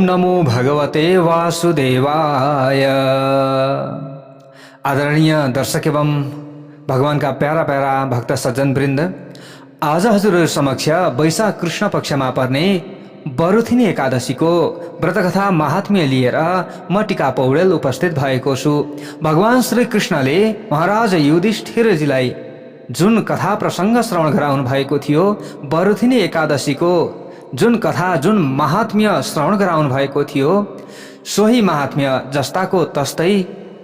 नमो भगवते वासुदेवाय। आदरणीय दर्शक एवं भगवानका प्यारा प्यारा भक्त सज्जन वृन्द, आज हजुरहरू समक्ष वैशाख कृष्ण पक्षमा पर्ने बरुथिनी एकादशीको व्रतकथा महात्म्य लिएर म टीका पौडेल उपस्थित भएको छु। भगवान श्री कृष्णले महाराज युधिष्ठिरजीलाई जुन कथा प्रसङ्ग श्रवण गराउनु भएको थियो, बरुथिनी एकादशीको जुन कथा जुन महात्म्य श्रवण गराउनु भएको थियो, सोही महात्म्य जस्ताको तस्तै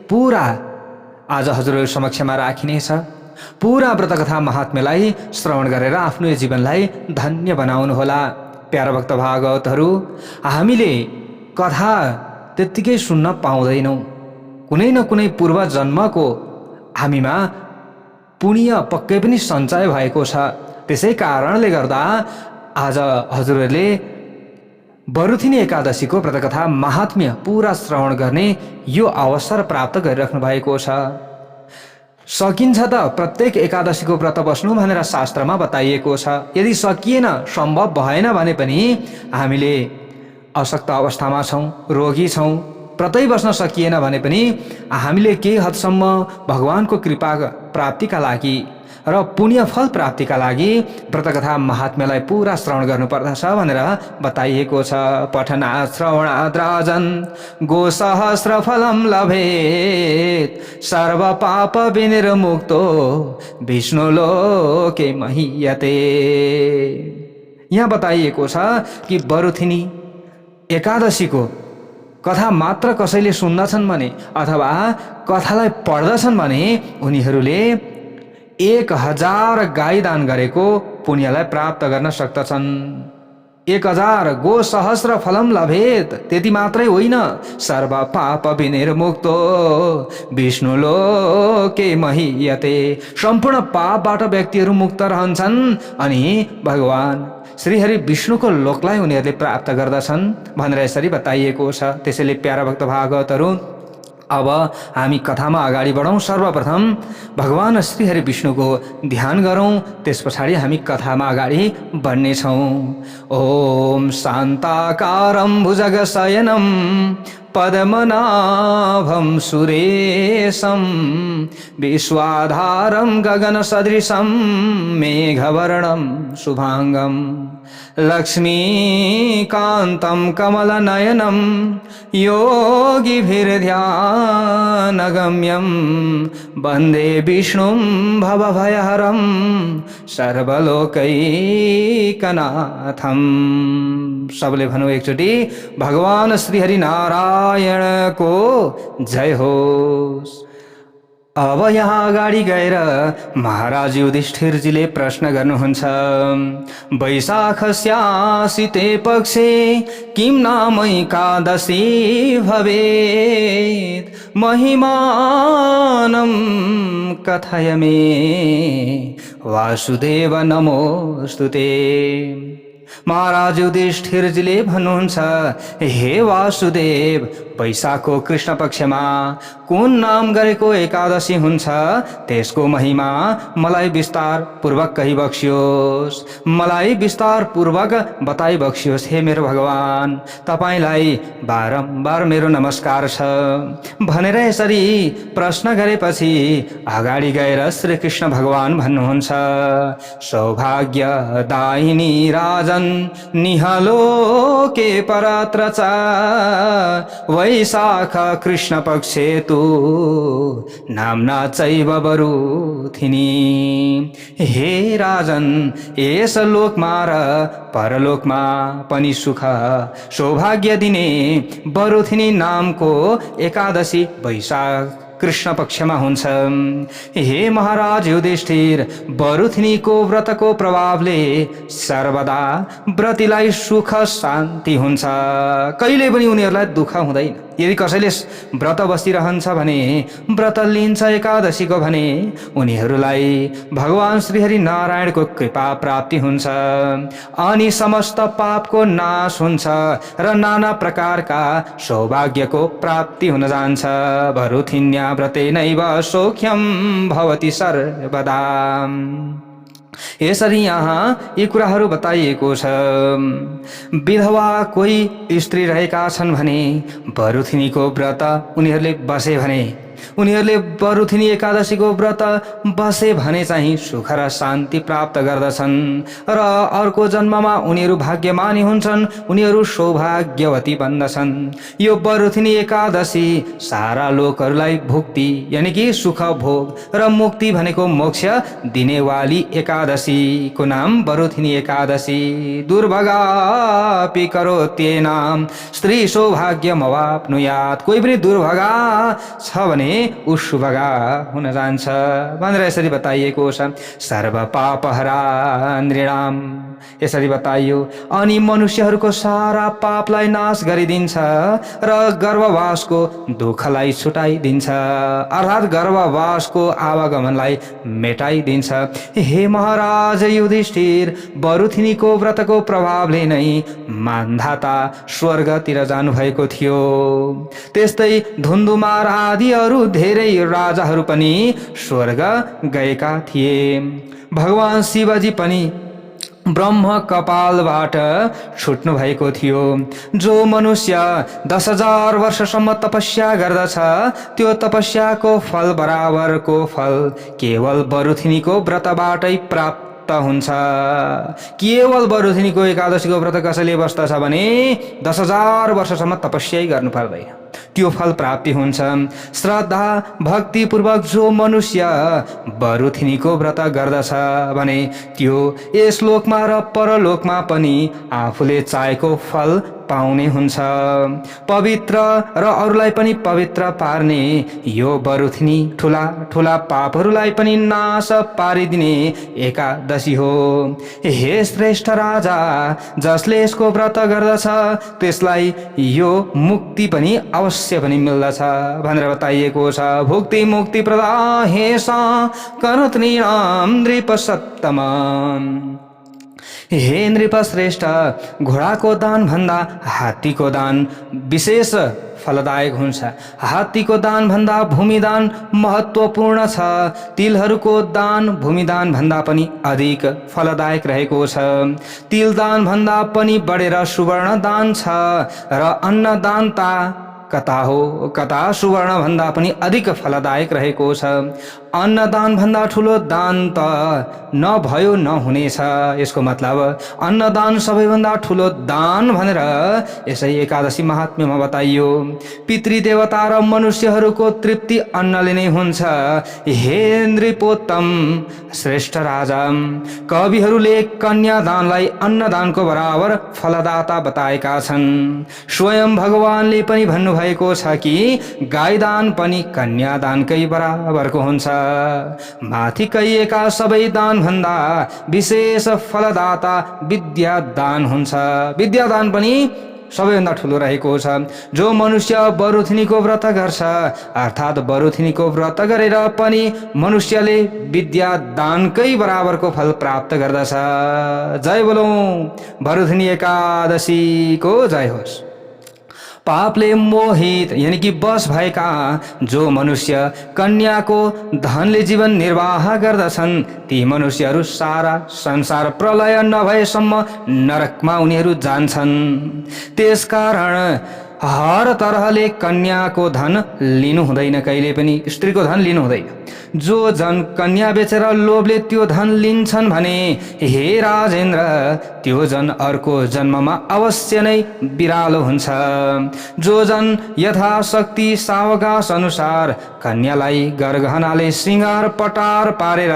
पूरा आज हजुरहरू समक्षमा राखिनेछ। पूरा व्रतकथा महात्म्यलाई श्रवण गरेर आफ्नो जीवनलाई धन्य बनाउनुहोला। प्यारा भक्त भागवतहरू, हामीले कथा त्यत्तिकै सुन्न पाउँदैनौँ। कुनै न कुनै पूर्व जन्मको हामीमा पुण्य पक्कै पनि सञ्चय भएको छ। त्यसै कारणले गर्दा आज हजुरहरूले बरुथिनी एकादशीको व्रतकथा महात्म्य पूरा श्रवण गर्ने यो अवसर प्राप्त गरिराख्नु भएको छ। सकिन्छ त प्रत्येक एकादशीको व्रत बस्नु भनेर शास्त्रमा बताइएको छ। यदि सकिएन, सम्भव भएन भने पनि हामीले अशक्त अवस्थामा छौँ, रोगी छौँ, व्रतै बस्न सकिएन भने पनि हामीले केही हदसम्म भगवानको कृपा प्राप्तिका लागि र पुण्य फल प्राप्तिका लागि व्रतकथा महात्म्यलाई पूरा श्रवण गर्नुपर्दछ भनेर बताइएको छ। पठना श्रवणात् राजन् गोसहस्र फलम लभेत् सर्व पाप विनिर्मुक्तो विष्णु लोके महीयते। यहाँ बताइएको छ कि बरुथिनी एकादशीको कथा मात्र कसैले सुन्दछन् भने अथवा कथालाई पढ्दछन् भने उनीहरूले 1000 गाई दान गरेको पुण्यलाई प्राप्त गर्न सक्दछन्। 1000 गो सहस्र फलम लभेत। त्यति मात्रै होइन, सर्व पाप विनिर्मुक्तो विष्णु लोके महीयते। सम्पूर्ण पापबाट व्यक्तिहरू मुक्त रहन्छन् अनि भगवान श्रीहरि विष्णुको लोकलाई उनीहरूले प्राप्त गर्दछन् भनेर यसरी बताइएको छ। त्यसैले प्यारा भक्त भागवतहरू, अब हामी कथामा अगाडि बढौँ। सर्वप्रथम भगवान श्रीहरि विष्णुको ध्यान गरौँ, त्यस पछाडि हामी कथामा अगाडि बढ्नेछौँ। ओम शान्ताकारं भुजगशयनं पद्मनाभं सुरेशं विश्वाधारं गगनसदृशं मेघवर्णं शुभांगं लक्ष्मीकान्तं कमलनयनं योगिभिर्ध्यानगम्यं वन्दे विष्णुं भवभयहरं सर्वलोकैकनाथं। सबले भनौँ एकचोटि, भगवान श्रीहरि नारायण को जय होस्। अब यहाँ अगाडि गएर महाराज युधिष्ठिरजीले प्रश्न गर्नुहुन्छ। वैशाखस्यासिते पक्षे किं नाम एकादशी भवेत् महिमानं कथय मे वासुदेव नमोस्तुते। महाराज युधिष्ठिरजीले भन्नुहुन्छ, हे वासुदेव, वैशाखको कृष्ण पक्षमा कुन नाम गरेको एकादशी हुन्छ त्यसको महिमा मलाई विस्तार पूर्वक कहि बक्सियोस्, मलाई विस्तार पूर्वक बताइ बक्सियोस्। हे मेरो भगवान, तपाईलाई बारम्बार मेरो नमस्कार छ भनेर यसरी प्रश्न गरेपछि अगाडि गएर श्री कृष्ण भगवान भन्नुहुन्छ, सौभाग्यदायिनी राजन् निहलोके परत्र च वैशाख कृष्ण पक्षे तु नाम्ना चैव बरुथिनी। हे राजन, यस लोकमा र परलोकमा पनि सुख सौभाग्य दिने बरुथिनी नामको एकादशी वैशाख कृष्ण पक्षमा हुन्छ। हे महाराज युधिष्ठिर, बरुथिनीको व्रतको प्रभावले सर्वदा व्रतीलाई सुख शान्ति हुन्छ, कहिले पनि उनीहरूलाई दुःख हुँदैन। यदि कसैले व्रत बसिरहन्छ भने, व्रत लिन्छ एकादशीको भने उनीहरूलाई भगवान श्रीहरि नारायणको कृपा प्राप्ति हुन्छ अनि समस्त पापको नाश हुन्छ र नाना प्रकारका सौभाग्यको प्राप्ति हुन जान्छ। बरुथिन्या व्रतेनैव सौख्यं भवति सर्वदा। यसरी यहाँ यी कुराहरू बताइएको छ। विधवा कोही स्त्री रहेका छन् भने बरुथिनीको व्रत उनीहरूले बसे भने, उनीहरूले बरुथिनी एकादशीको व्रत बसे भने चाहिँ सुख र शान्ति प्राप्त गर्दछन् र अर्को जन्ममा उनीहरू भाग्यमानी हुन्छन्, उनीहरू सौभाग्यवती बन्दछन्। यो बरुथिनी एकादशी सारा लोकहरूलाई भुक्ति यानि कि सुख भोग र मुक्ति भनेको मोक्ष दिनेवाली एकादशीको नाम बरुथिनी एकादशी। दुर्भगापि करोत्येनाम स्त्री सौभाग्यमवाप्नुयात्। कोही पनि दुर्भगा छ भने ऊ शुभगा हुन जान्छ भनेर यसरी बताइएको छ। सर्व पापहरा नृणाम यसरी बताइयो। अनि मनुष्यहरूको सारा पापलाई नाश गरिदिन्छ र गर्भवासको दुःखलाई छुटाइदिन्छ, अर्थात् गर्भवासको आवागमनलाई मेटाइदिन्छ। हे महाराज युधिष्ठिर, बरुथिनीको व्रतको प्रभावले नै मान्धाता स्वर्गतिर जानुभएको थियो। त्यस्तै धुन्धुमार आदि अरू धेरै राजाहरू पनि स्वर्ग गएका थिए। भगवान शिवजी पनि ब्रह्म कपालबाट छुट्नु भएको थियो। जो मनुष्य 10,000 वर्षसम्म तपस्या गर्दछ त्यो तपस्याको फल बराबरको फल केवल बरुथिनीको व्रतबाटै प्राप्त हुन्छ। केवल बरुथिनीको एकादशीको व्रत कसैले बस्दछ भने 10,000 वर्षसम्म तपस्या गर्नु पर्दैन, त्यो फल प्राप्ति हुन्छ। श्रद्धा भक्तिपूर्वक जो मनुष्य बरुथिनीको व्रत गर्दछ भने त्यो यस लोकमा र परलोकमा पनि आफूले चाहेको फल पाउने हुन्छ। पवित्र र अरूलाई पनि पवित्र पार्ने यो बरुथिनी ठुला ठुला पापहरूलाई पनि नाश पारिदिने एकादशी हो। हे श्रेष्ठ राजा, जसले यसको व्रत गर्दछ त्यसलाई यो मुक्ति पनि अवश्य पनि मिल्दछ भनेर बताइएको छ। भुक्ति मुक्ति प्रदा हेसा कर्तनीनाम नृप सत्तम। हे नृप श्रेष्ठ, घोडाको दान भन्दा हात्तीको दान विशेष फलदायक हुन्छ। हात्तीको दान भन्दा भूमिदान महत्त्वपूर्ण छ। तिलहरूको दान भूमिदान भन्दा पनि अधिक फलदायक रहेको छ। तिल दान भन्दा पनि बढेर सुवर्ण दान छ र अन्नदानता कता हो कता सुवर्ण भन्दा पनि अधिक फलदायक रहेको छ। अन्नदान भन्दा ठुलो दान त नभयो नहुनेछ। यसको मतलब अन्नदान सबैभन्दा ठुलो दान भनेर यसै एकादशी महात्म्यमा बताइयो। पितृदेवता र मनुष्यहरूको तृप्ति अन्नले नै हुन्छ। हे नृपोत्तम श्रेष्ठ राजा, कविहरूले कन्यादानलाई अन्नदानको बराबर फलदाता बताएका छन्। स्वयं भगवानले पनि भन्नुभएको छ कि गाईदान पनि कन्यादानकै बराबरको हुन्छ। माथि कहिएका सबै दान भन्दा विशेष फलदाता विद्यादान हुन्छ। विद्यादान पनि सबैभन्दा ठुलो रहेको छ। जो मनुष्य बरुथिनीको व्रत गर्छ अर्थात् बरुथिनीको व्रत गरेर पनि मनुष्यले विद्यादानकै बराबरको फल प्राप्त गर्दछ। जय बोलौं बरुथिनी एकादशीको जय होस्। पापले मोहित यानी कि बस भएका जो मनुष्य कन्याको धनले जीवन निर्वाह गर्दछन् ती मनुष्यहरू सारा संसार प्रलय नभएसम्म नरकमा उनीहरू जान्छन्। त्यसकारण हर तरहले कन्याको धन लिनु हुँदैन, कहिले पनि स्त्रीको धन लिनु हुँदैन। जो जन कन्या बेचेर लोभले त्यो धन लिन्छन् भने हे राजेन्द्र त्यो जन अर्को जन्ममा अवश्य नै बिरालो हुन्छ। जो जन यथाशक्ति सावकाश अनुसार कन्यालाई गरगहनाले श्रृंगार पटार पारेर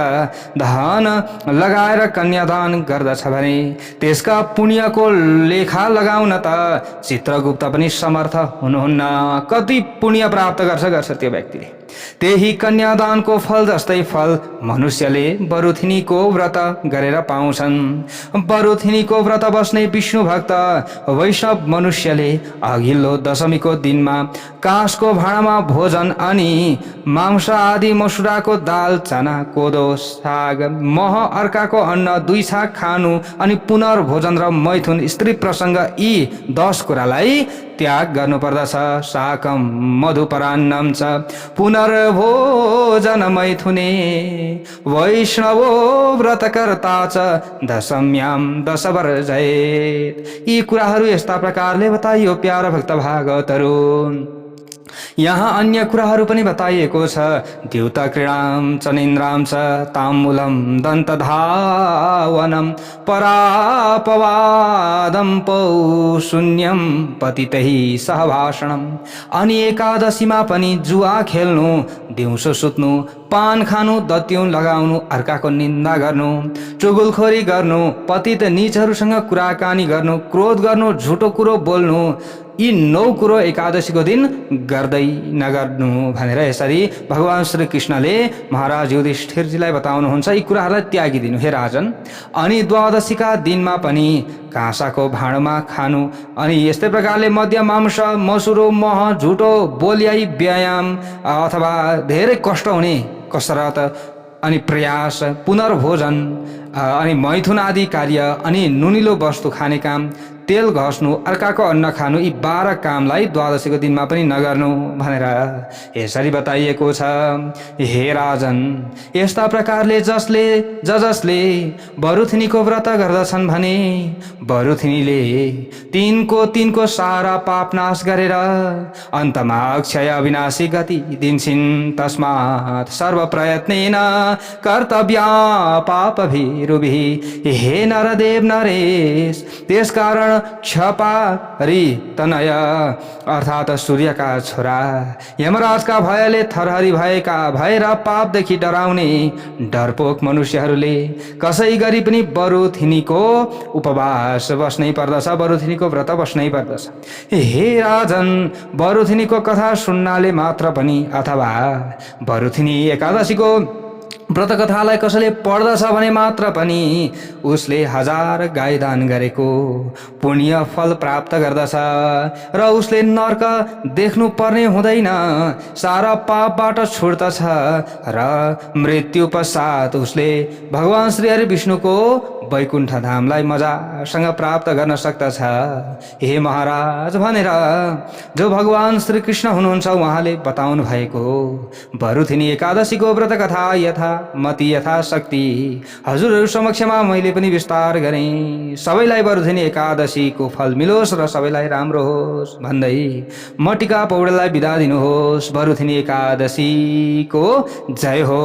धन लगाएर कन्यादान गर्दछ भने त्यसका पुण्यको लेखा लगाउन त चित्रगुप्त पनि समर्थ हुनुहुन्न। कति पुण्य प्राप्त गर्छ त्यो व्यक्तिले। त्यही कन्यादानको फल जस्तै फल मनुष्यले बरुथिनीको व्रत गरेर पाउँछन्। बरुथिनीको व्रत बस्ने विष्णु भक्त वैष्णव मनुष्यले अघिल्लो दशमीको दिनमा काँसको भाँडामा भोजन अनि मांस आदि मसुराको दाल चना कोदो साग मह अर्काको अन्न 2 छाक खानु अनि पुनर्भोजन र मैथुन स्त्री प्रसंग यी 10 कुरालाई त्याग गर्नुपर्दछ। शाकम मधुपरान्नम च पुनर्भोजन मैथुने वैष्णवो व्रतकर्ता च दशम्याम दश वर्जयेत। यी कुराहरू यस्ता प्रकारले बताइयो प्यारा भक्त भागवतहरू। यहाँ अन्य कुराहरू पनि बताइएको छ। द्युत क्रीडाम च निन्द्राम च ताम्बूलम दन्तधावनम परापवादम पौशून्यम पतितै सहभाषणम। अनि एकादशीमा पनि जुवा खेल्नु, दिउँसो सुत्नु, पान खानु, दत्युन लगाउनु, अर्काको निन्दा गर्नु, चुगुलखोरी गर्नु, पतित नीचहरूसँग कुराकानी गर्नु, क्रोध गर्नु, झुटो कुरो बोल्नु, यी 9 कुरो एकादशीको दिन गर्दै नगर्नु भनेर यसरी भगवान श्री कृष्णले महाराज युधिष्ठिरजीलाई बताउनुहुन्छ। यी कुराहरूलाई त्यागिदिनु हे राजन। अनि द्वादशीका दिनमा पनि काँसाको भाँडोमा खानु, अनि यस्तै प्रकारले मद्य मांस मसुरो मह झुटो बोल्याई व्यायाम अथवा धेरै कष्ट हुने कसरत अनि प्रयास पुनर्भोजन अनि मैथुन आदि कार्य अनि नुनिलो वस्तु खाने काम, तेल घस्नु, अर्काको अन्न खानु, यी 12 कामलाई द्वादशीको दिनमा पनि नगर्नु भनेर यसरी बताइएको छ। हे राजन, यस्ता प्रकारले जसले बरुथिनीको व्रत गर्दछन् भने बरुथिनीले तिनको सारा पाप नाश गरेर अन्तमा अक्षय अविनाशी गति दिन्छिन्। तस्मात् सर्व प्रयत्नेन कर्तव्या पापभिरुभिः। हे नरदेव नरेश, त्यसकारण क्षपारी तनय अर्थात सूर्यका छोरा यमराजका भयले थरहरी भएर पापदेखि डराउने डरपोक मनुष्यहरूले कसै गरी पनि बरुथिनीको उपवास बस्नै पर्दछ, बरुथिनीको व्रत बस्नै पर्दछ। हे राजन, बरुथिनीको कथा सुन्नाले मात्र पनि अथवा बरुथिनी एकादशीको व्रतकथालाई कसैले पढ्दछ भने मात्र पनि उसले 1000 गाई दान गरेको पुण्य फल प्राप्त गर्दछ र उसले नर्क देख्नु पर्ने हुँदैन, सारा पापबाट छुट्दछ र मृत्यु पश्चात उसले भगवान श्री हरि विष्णुको वैकुण्ठ धामलाई मजासँग प्राप्त गर्न सक्दछ। हे महाराज भनेर जो भगवान श्री कृष्ण हुनुहुन्छ उहाँले बताउनु भएको बरुथिनी एकादशीको व्रत कथा यथा मति यथा शक्ति हजुरहरू समक्षमा मैले पनि विस्तार गरेँ। सबैलाई बरुथिनी एकादशीको फल मिलोस् र सबैलाई राम्रो होस् भन्दै म टिका पौडेललाई बिदा दिनुहोस्। बरुथिनी एकादशीको जय हो।